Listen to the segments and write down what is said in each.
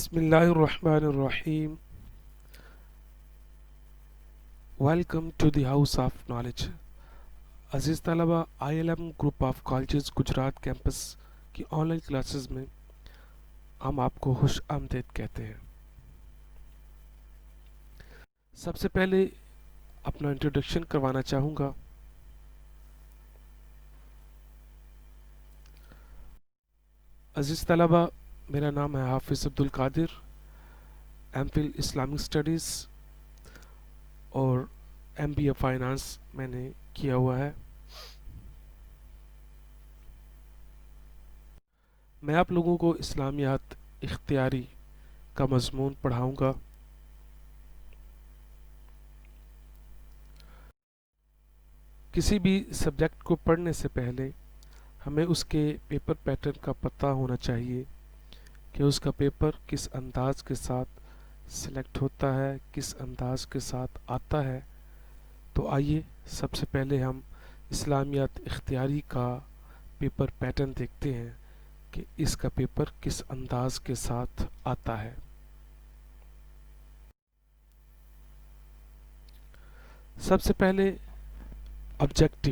بسم اللہ الرحمن الرحیم. Welcome to the house of knowledge. عزیز طلبہ، I L M group of colleges Gujrat campus کی آن لائن کلاسز میں ہم آپ کو خوش آمدید کہتے ہیں. سب سے پہلے اپنا انٹروڈکشن کروانا چاہوں گا. عزیز طلبہ، میرا نام ہے حافظ عبد القادر. ایم فل اسلامک اسٹڈیز اور ایم بی اے فائنانس میں نے کیا ہوا ہے. میں آپ لوگوں کو اسلامیات اختیاری کا مضمون پڑھاؤں گا. کسی بھی سبجیکٹ کو پڑھنے سے پہلے ہمیں اس کے پیپر پیٹرن کا پتہ ہونا چاہیے کہ اس کا پیپر کس انداز کے ساتھ سلیکٹ ہوتا ہے، کس انداز کے ساتھ آتا ہے. تو آئیے سب سے پہلے ہم اسلامیات اختیاری کا پیپر پیٹرن دیکھتے ہیں کہ اس کا پیپر کس انداز کے ساتھ آتا ہے. سب سے پہلے آبجیکٹو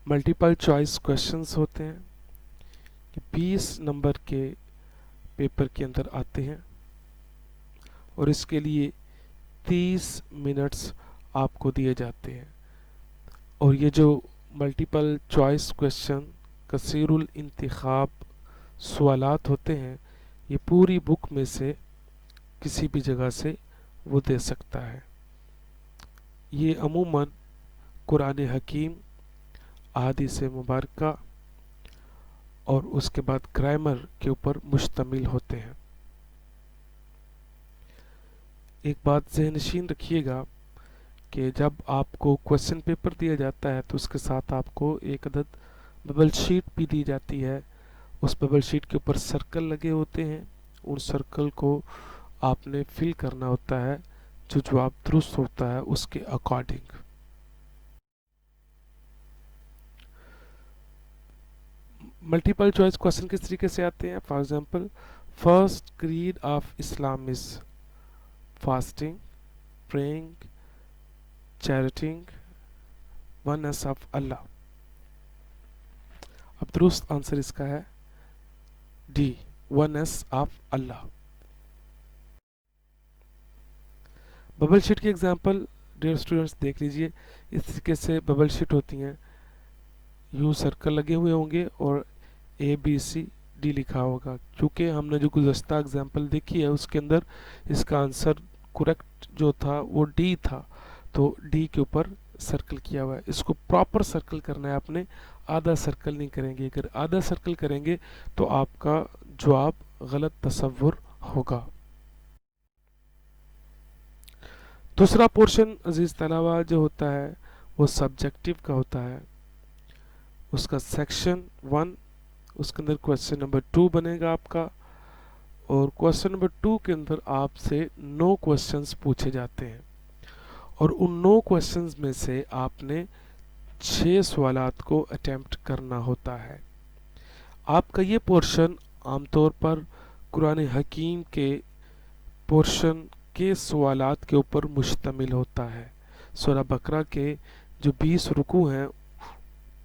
ملٹیپل چوائس کوشچنز ہوتے ہیں کہ 20 نمبر کے پیپر کے اندر آتے ہیں اور اس کے لیے 30 منٹس آپ کو دیے جاتے ہیں. اور یہ جو ملٹیپل چوائس کوشچن کثیر الانتخاب سوالات ہوتے ہیں، یہ پوری بک میں سے کسی بھی جگہ سے وہ دے سکتا ہے. یہ عموماً قرآن حکیم، احادیث مبارکہ اور اس کے بعد گرامر کے اوپر مشتمل ہوتے ہیں. ایک بات ذہن نشین رکھیے گا کہ جب آپ کو کویسچن پیپر دیا جاتا ہے تو اس کے ساتھ آپ کو ایک عدد ببل شیٹ بھی دی جاتی ہے. اس ببل شیٹ کے اوپر سرکل لگے ہوتے ہیں. ان سرکل کو آپ نے فل کرنا ہوتا ہے، جو جواب درست ہوتا ہے اس کے اکارڈنگ. ملٹیپل چوائس کویسچن کس طریقے سے آتے ہیں؟ For example, first creed of Islam is fasting, praying, chariting, oneness of Allah. اب درست آنسر اس کا ہے D, oneness of Allah. Bubble sheet کی ایگزامپل ڈیئر اسٹوڈنٹس دیکھ لیجئے. اس طریقے سے ببل شیٹ ہوتی ہیں. یوں سرکل لگے ہوئے ہوں گے اور اے بی سی ڈی لکھا ہوگا. چونکہ ہم نے جو گزشتہ ایگزامپل دیکھی ہے اس کے اندر اس کا آنسر کریکٹ جو تھا وہ ڈی تھا، تو ڈی کے اوپر سرکل کیا ہوا ہے. اس کو پراپر سرکل کرنا ہے آپ نے، آدھا سرکل نہیں کریں گے. اگر آدھا سرکل کریں گے تو آپ کا جواب غلط تصور ہوگا. دوسرا پورشن عزیز طلبہ جو ہوتا ہے وہ سبجیکٹو کا ہوتا ہے. اس کا سیکشن 1، اس کے اندر کویسچن نمبر 2 بنے گا آپ کا، اور کویسچن نمبر 2 کے اندر آپ سے 9 کویسچنز پوچھے جاتے ہیں. اور ان 9 کویسچنز میں سے آپ نے 6 سوالات کو اٹیمپٹ کرنا ہوتا ہے. آپ کا یہ پورشن عام طور پر قرآن حکیم کے پورشن کے سوالات کے اوپر مشتمل ہوتا ہے. سورہ بقرہ کے جو 20 رکوع ہیں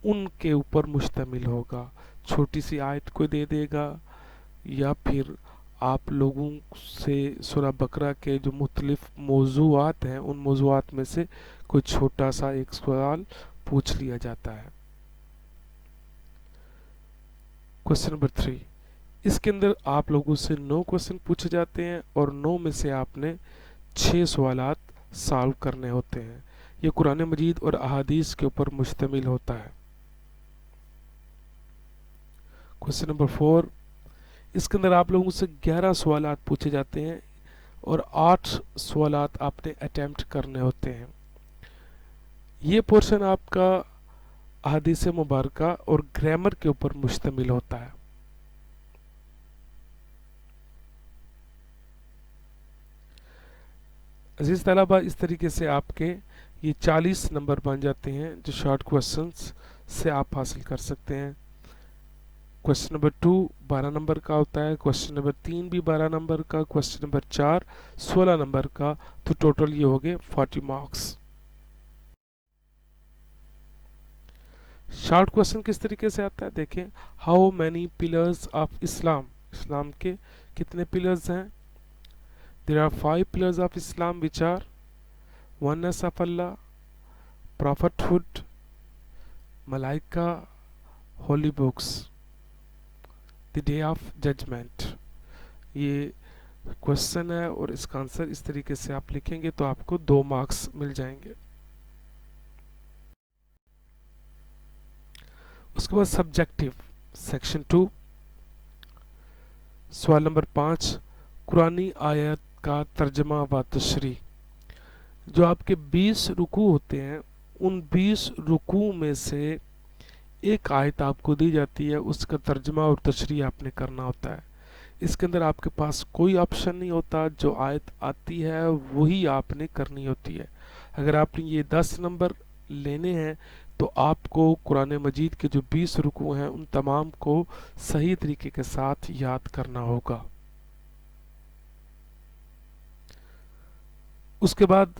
ان کے اوپر مشتمل ہوگا. چھوٹی سی آیت کو دے دے گا یا پھر آپ لوگوں سے سورہ بقرہ کے جو مختلف موضوعات ہیں ان موضوعات میں سے کوئی چھوٹا سا ایک سوال پوچھ لیا جاتا ہے. کویسچن نمبر 3، اس کے اندر آپ لوگوں سے 9 کویسچن پوچھے جاتے ہیں اور 9 میں سے آپ نے 6 سوالات سالو کرنے ہوتے ہیں. یہ قرآن مجید اور احادیث کے اوپر مشتمل ہوتا ہے. کویسچن نمبر 4، اس کے اندر آپ لوگوں سے 11 سوالات پوچھے جاتے ہیں اور 8 سوالات آپ نے اٹیمپٹ کرنے ہوتے ہیں. یہ پورشن آپ کا احادیث مبارکہ اور گرامر کے اوپر مشتمل ہوتا ہے. عزیز طلبہ، اس طریقے سے آپ کے یہ 40 نمبر بن جاتے ہیں جو شارٹ کویسچنز سے آپ حاصل کر سکتے ہیں. क्वेश्चन नंबर 2 12 नंबर का होता है, क्वेश्चन नंबर 3 भी 12 नंबर का, क्वेश्चन नंबर 4 16 नंबर का, तो टोटल ये हो गए 40 मार्क्स। शॉर्ट क्वेश्चन किस तरीके से आता है देखें, how many pillars of Islam, Islam के कितने पिलर्स हैं। There are 5 pillars of Islam which are oneness of Allah, prophethood, malaika, holy books, the day of judgment। ये क्वेश्चन है और इसका आंसर इस तरीके से आप लिखेंगे तो आपको 2 मार्क्स मिल जाएंगे। उसके बाद सब्जेक्टिव सेक्शन 2 सवाल नंबर 5 कुरानी आयत का तर्जमा व तशरीह। जो आपके 20 रुकू होते हैं उन 20 रुकू में से एक आयत आपको दी जाती है, उसका तर्जमा और तशरीह आपने करना होता है। इसके अंदर आपके पास कोई ऑप्शन नहीं होता, जो आयत आती है वही आपने करनी होती है। अगर आपने ये 10 नंबर लेने हैं तो आपको कुरान मजीद के जो 20 रुकू हैं उन तमाम को सही तरीके के साथ याद करना होगा। उसके बाद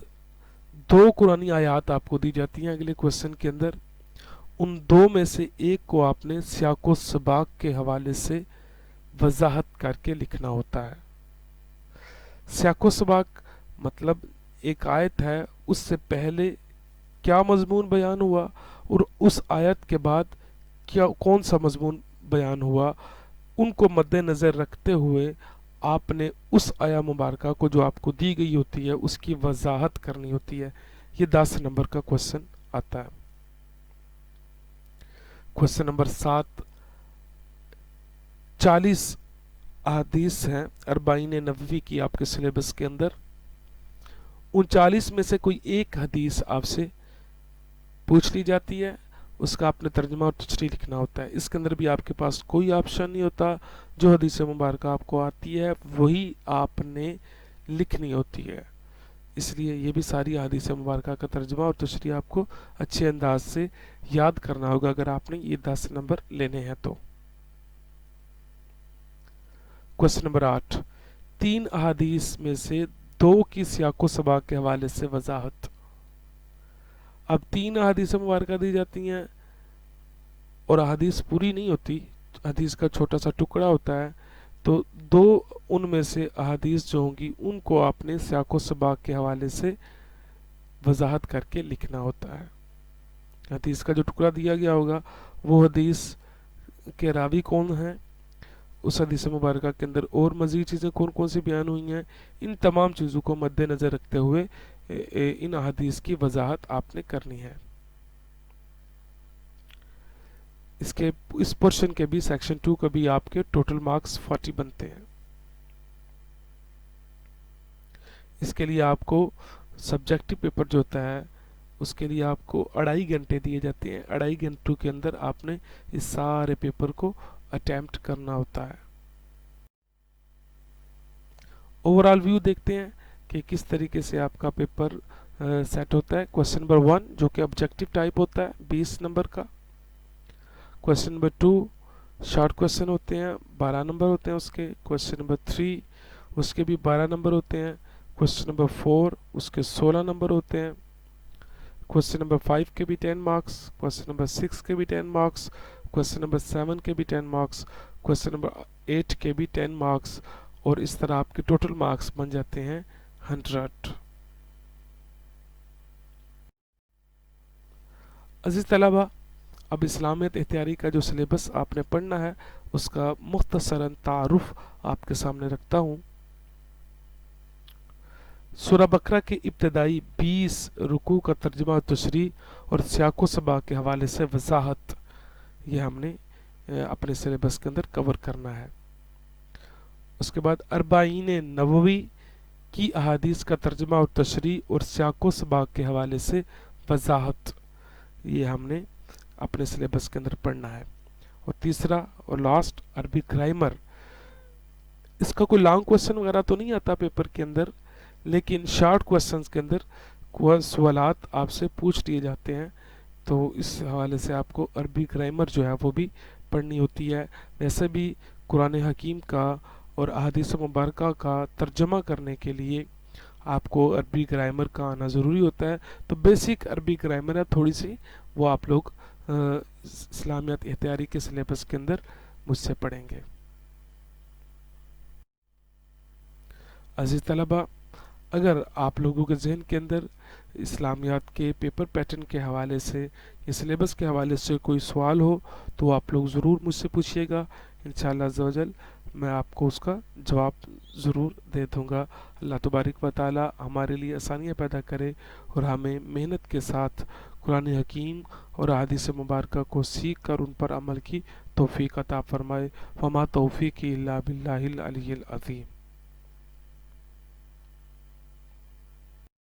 2 कुरानी आयात आपको दी जाती हैं अगले क्वेश्चन के अंदर, उन 2 में से एक को आपने सियाको सबाक के हवाले से वजाहत करके लिखना होता है। सियाको सबाक मतलब एक आयत है, उससे पहले क्या मजमून बयान हुआ और उस आयत के बाद क्या कौन सा मजमून बयान हुआ, उनको मद्देनज़र रखते हुए आपने उस आया मुबारका को जो आपको दी गई होती है उसकी वजाहत करनी होती है। ये 10 नंबर का क्वेश्चन आता है। क्वेश्चन नंबर 7 40 अहादीस हैं अरबाइन नबवी की आपके सिलेबस के अंदर, उन 40 में से कोई एक हदीस आपसे पूछ ली जाती है, उसका आपने तर्जुमा और तशरीह लिखना होता है। इसके अंदर भी आपके पास कोई ऑप्शन नहीं होता, जो हदीस मुबारक आपको आती है वही आपने लिखनी होती है। इसलिए ये भी सारी हदीस मुबारक का तर्जुमा और तशरीह आपको अच्छे अंदाज से याद करना होगा अगर आपने ये 10 नंबर लेने हैं तो। क्वेश्चन नंबर 8 3 अहादीस में से 2 की सियाको सबाक के हवाले से वजाहत। अब 3 अहादीस मुबारक दी जाती हैं और अहादीस पूरी नहीं होती, हदीस का छोटा सा टुकड़ा होता है, तो 2 उनमें से अहादीस जो होंगी उनको आपने सियाको सबाक के हवाले से वजाहत करके लिखना होता है। हदीस का जो टुकड़ा दिया गया होगा वो हदीस के रावी कौन हैं, उस हदीस मुबारक के अंदर और मज़ीद चीज़ें कौन कौन सी बयान हुई हैं, इन तमाम चीज़ों को मद्देनज़र रखते हुए इन अहादीस की वजाहत आपने करनी है। इसके इस पोर्शन के भी सेक्शन 2 का भी आपके टोटल मार्क्स 40 बनते हैं। इसके लिए आपको सब्जेक्टिव पेपर जो होता है उसके लिए आपको 2.5 घंटे दिए जाते हैं। 2.5 घंटों के अंदर आपने इस सारे पेपर को अटेम्प्ट करना होता है। ओवरऑल व्यू देखते हैं कि किस तरीके से आपका पेपर सेट होता है। क्वेश्चन नंबर 1 जो कि ऑब्जेक्टिव टाइप होता है 20 नंबर का। क्वेश्चन नंबर 2 शॉर्ट क्वेश्चन होते हैं 12 नंबर होते हैं उसके। क्वेश्चन नंबर 3 उसके भी 12 नंबर होते हैं। क्वेश्चन नंबर 4 उसके 16 नंबर होते हैं। क्वेश्चन नंबर 5 के भी 10 मार्क्स, क्वेश्चन नंबर 6 के भी 10 मार्क्स, क्वेश्चन नंबर 7 के भी 10 मार्क्स, क्वेश्चन नंबर 8 के भी 10 मार्क्स, और इस तरह आपके टोटल मार्क्स बन जाते हैं 100। अजीज तलबा, अब इस्लामियत इख्तियारी का जो सिलेबस आपने पढ़ना है उसका मुख्तसरन तारुफ आपके सामने रखता हूँ। सूरह बकरा के इब्तदाई 20 रुकू का तर्जुमा तशरीह और सियाको सबा के हवाले से वजाहत, ये हमने अपने सिलेबस के अंदर कवर करना है। उसके बाद अरबाइन नबवी की अहादीस का तर्जुमा और तशरीह और सियाको सबा के हवाले से वजाहत, ये हमने अपने सिलेबस के अंदर पढ़ना है। और तीसरा और लास्ट अरबी ग्रामर, इसका कोई लॉन्ग क्वेश्चन वगैरह तो नहीं आता पेपर के अंदर, लेकिन शॉर्ट क्वेश्चंस के अंदर सवालात आपसे पूछ लिए जाते हैं, तो इस हवाले से आपको अरबी ग्रामर जो है वो भी पढ़नी होती है, वैसे भी कुरान हकीम का और अहादीस मुबारका का तर्जमा करने के लिए आपको अरबी ग्रामर का आना ज़रूरी होता है। तो बेसिक अरबी ग्रामर है थोड़ी सी, वो आप लोग इस्लामियात एहतियारी के सिलेबस के अंदर मुझसे पढ़ेंगे। अजीज़ तलबा, अगर आप लोगों के जहन के अंदर इस्लामियात के पेपर पैटर्न के हवाले से या सिलेबस के हवाले से कोई सवाल हो तो आप लोग ज़रूर मुझसे पूछिएगा। इंशाअल्लाह अज़्ज़ा वजल मैं आपको उसका जवाब ज़रूर दे दूँगा। अल्लाह तबारक व तआला हमारे लिए आसानियाँ पैदा करे और हमें मेहनत के साथ कुरान हकीम और अहादीस मुबारका को सीख कर उन पर अमल की तौफीक अता फरमाए। वमा तौफीकी इल्ला बिल्लाहिल अलिय्यिल अज़ीम।